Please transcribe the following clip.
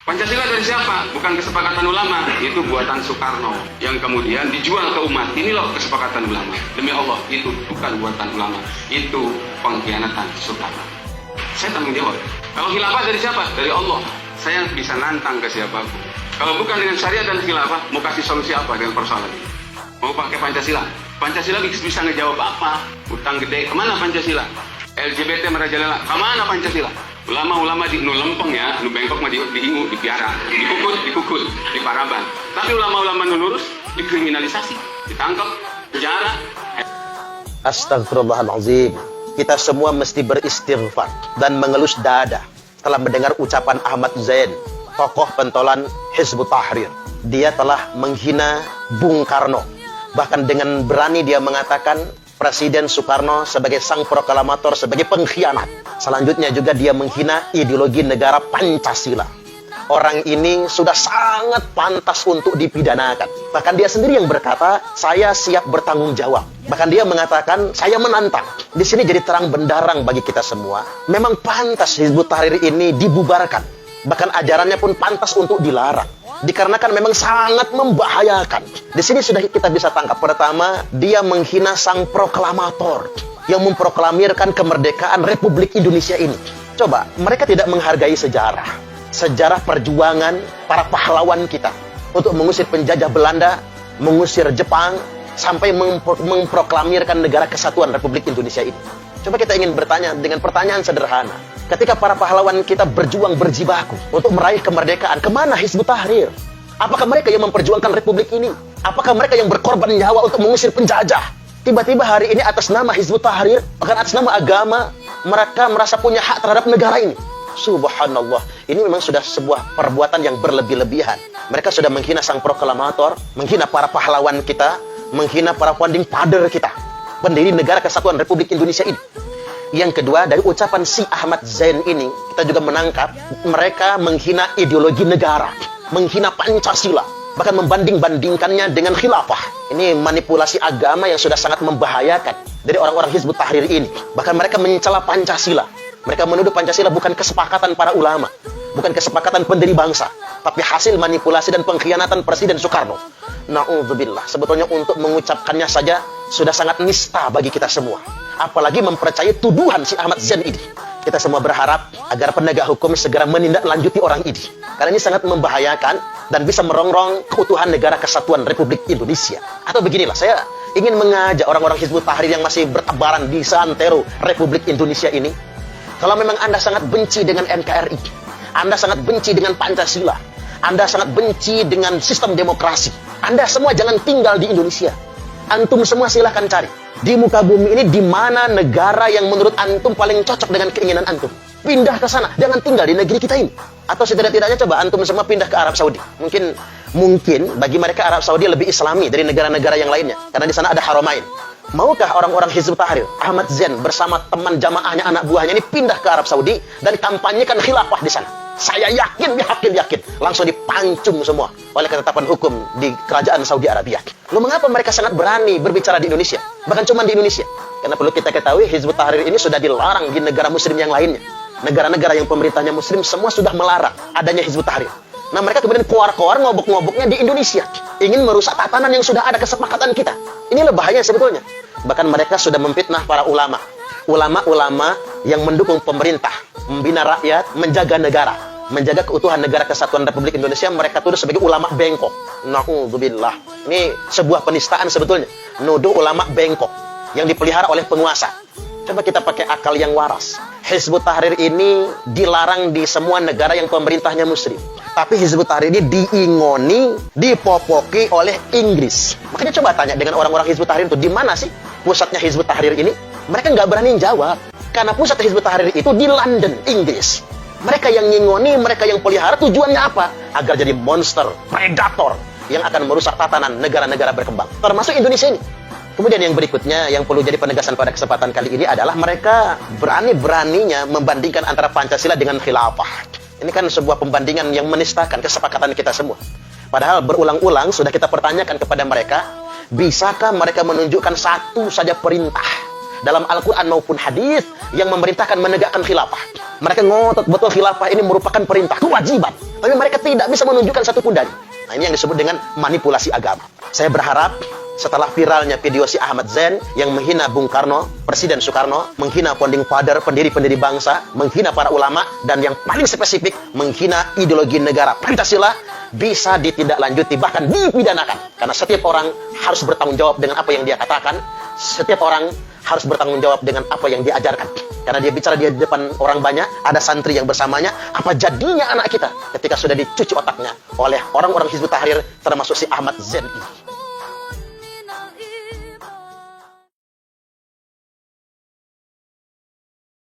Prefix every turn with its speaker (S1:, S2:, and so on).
S1: Pancasila dari siapa? Bukan kesepakatan ulama, itu buatan Soekarno yang kemudian dijual ke umat. Ini loh kesepakatan ulama. Demi Allah, itu bukan buatan ulama, itu pengkhianatan Soekarno. Saya tanggung jawab. Kalau khilafah dari siapa? Dari Allah. Saya bisa nantang ke siapapun. Kalau bukan dengan syariat dan khilafah, mau kasih solusi apa dengan persoalan ini? Mau pakai Pancasila? Pancasila bisa ngejawab apa? Utang gede, kemana Pancasila? LGBT merajalela, kemana Pancasila? Ulama-ulama di nu lempeng ya, nu bengkok mah diingu, dipiara, dikukut, diparaban. Tapi ulama-ulama nu lurus dikriminalisasi, ditangkap, penjara.
S2: Astagfirullahaladzim. Kita semua mesti beristighfar dan mengelus dada setelah mendengar ucapan Ahmad Zain, tokoh pentolan Hizbut Tahrir. Dia telah menghina Bung Karno. Bahkan dengan berani dia mengatakan Presiden Soekarno sebagai sang proklamator, sebagai pengkhianat. Selanjutnya juga dia menghina ideologi negara Pancasila. Orang ini sudah sangat pantas untuk dipidanakan. Bahkan dia sendiri yang berkata, saya siap bertanggung jawab. Bahkan dia mengatakan, saya menantang. Di sini jadi terang benderang bagi kita semua. Memang pantas Hizbut Tahrir ini dibubarkan. Bahkan ajarannya pun pantas untuk dilarang. Dikarenakan memang sangat membahayakan. Di sini sudah kita bisa tangkap. Pertama, dia menghina sang proklamator yang memproklamirkan kemerdekaan Republik Indonesia ini. Coba, mereka tidak menghargai sejarah. Sejarah perjuangan para pahlawan kita untuk mengusir penjajah Belanda, mengusir Jepang, sampai memproklamirkan negara kesatuan Republik Indonesia ini. Coba kita ingin bertanya dengan pertanyaan sederhana. Ketika para pahlawan kita berjuang berjibaku untuk meraih kemerdekaan, kemana Hizbut Tahrir? Apakah mereka yang memperjuangkan Republik ini? Apakah mereka yang berkorban nyawa untuk mengusir penjajah? Tiba-tiba hari ini atas nama Hizbut Tahrir, bahkan atas nama agama, mereka merasa punya hak terhadap negara ini. Subhanallah, ini memang sudah sebuah perbuatan yang berlebih-lebihan. Mereka sudah menghina sang proklamator, menghina para pahlawan kita, menghina para founding father kita, pendiri negara kesatuan Republik Indonesia ini. Yang kedua, dari ucapan si Ahmad Zain ini, kita juga menangkap mereka menghina ideologi negara, menghina Pancasila, bahkan membanding-bandingkannya dengan khilafah. Ini manipulasi agama yang sudah sangat membahayakan dari orang-orang Hizbut Tahrir ini. Bahkan mereka mencela Pancasila. Mereka menuduh Pancasila bukan kesepakatan para ulama, bukan kesepakatan pendiri bangsa, tapi hasil manipulasi dan pengkhianatan Presiden Soekarno. Na'udzubillah. Sebetulnya untuk mengucapkannya saja sudah sangat nista bagi kita semua. Apalagi mempercayai tuduhan si Ahmad Zain ini. Kita semua berharap agar penegak hukum segera menindaklanjuti orang ini. Karena ini sangat membahayakan dan bisa merongrong keutuhan negara kesatuan Republik Indonesia. Atau beginilah, saya ingin mengajak orang-orang Hizbut Tahrir yang masih bertebaran di santero Republik Indonesia ini. Kalau memang Anda sangat benci dengan NKRI, Anda sangat benci dengan Pancasila, Anda sangat benci dengan sistem demokrasi, Anda semua jangan tinggal di Indonesia. Antum semua silahkan cari di muka bumi ini di mana negara yang menurut antum paling cocok dengan keinginan antum. Pindah ke sana, jangan tinggal di negeri kita ini. Atau setidak-tidaknya coba antum semua pindah ke Arab Saudi. Mungkin bagi mereka Arab Saudi lebih islami dari negara-negara yang lainnya, karena di sana ada Haramain. Maukah orang-orang Hizbut Tahrir, Ahmad Zain bersama teman jamaahnya, anak buahnya ini pindah ke Arab Saudi dan kampanyekan khilafah di sana? Saya yakin, langsung dipancung semua oleh ketetapan hukum di kerajaan Saudi Arabia. Lalu mengapa mereka sangat berani berbicara di Indonesia? Bahkan cuma di Indonesia. Karena perlu kita ketahui, Hizbut Tahrir ini sudah dilarang di negara muslim yang lainnya. Negara-negara yang pemerintahnya muslim semua sudah melarang adanya Hizbut Tahrir. Nah, mereka kemudian keluar-keluar ngobok-ngoboknya di Indonesia. Ingin merusak tatanan yang sudah ada kesepakatan kita. Inilah bahaya sebetulnya. Bahkan mereka sudah memfitnah para ulama. Ulama-ulama yang mendukung pemerintah, membina rakyat, menjaga negara, menjaga keutuhan negara kesatuan Republik Indonesia, mereka tuduh sebagai ulama bengkok. Na'udzubillah. Ini sebuah penistaan sebetulnya. Nuduh ulama bengkok yang dipelihara oleh penguasa. Coba kita pakai akal yang waras. Hizbut Tahrir ini dilarang di semua negara yang pemerintahnya muslim. Tapi Hizbut Tahrir ini diingoni, dipopoki oleh Inggris. Makanya coba tanya dengan orang-orang Hizbut Tahrir itu, di mana sih pusatnya Hizbut Tahrir ini? Mereka nggak berani jawab. Karena pusat Hizbut Tahrir itu di London, Inggris. Mereka yang ngingoni, mereka yang pelihara, tujuannya apa? Agar jadi monster, predator yang akan merusak tatanan negara-negara berkembang. Termasuk Indonesia ini. Kemudian yang berikutnya yang perlu jadi penegasan pada kesempatan kali ini adalah mereka berani-beraninya membandingkan antara Pancasila dengan khilafah. Ini kan sebuah pembandingan yang menistakan kesepakatan kita semua. Padahal berulang-ulang sudah kita pertanyakan kepada mereka, bisakah mereka menunjukkan satu saja perintah dalam Al-Quran maupun hadis yang memerintahkan menegakkan khilafah. Mereka ngotot betul khilafah ini merupakan perintah, kewajiban. Tapi mereka tidak bisa menunjukkan satupun dari. Nah, ini yang disebut dengan manipulasi agama. Saya berharap setelah viralnya video si Ahmad Zain yang menghina Bung Karno, Presiden Soekarno, menghina founding father, pendiri-pendiri bangsa, menghina para ulama, dan yang paling spesifik, menghina ideologi negara Pancasila, bisa ditindaklanjuti, bahkan dipidanakan. Karena setiap orang harus bertanggung jawab dengan apa yang dia katakan, setiap orang harus bertanggung jawab dengan apa yang diajarkan. Karena dia bicara di depan orang banyak, ada santri yang bersamanya, apa jadinya anak kita ketika sudah dicuci otaknya oleh orang-orang Hizbut Tahrir, termasuk si Ahmad Zain ini.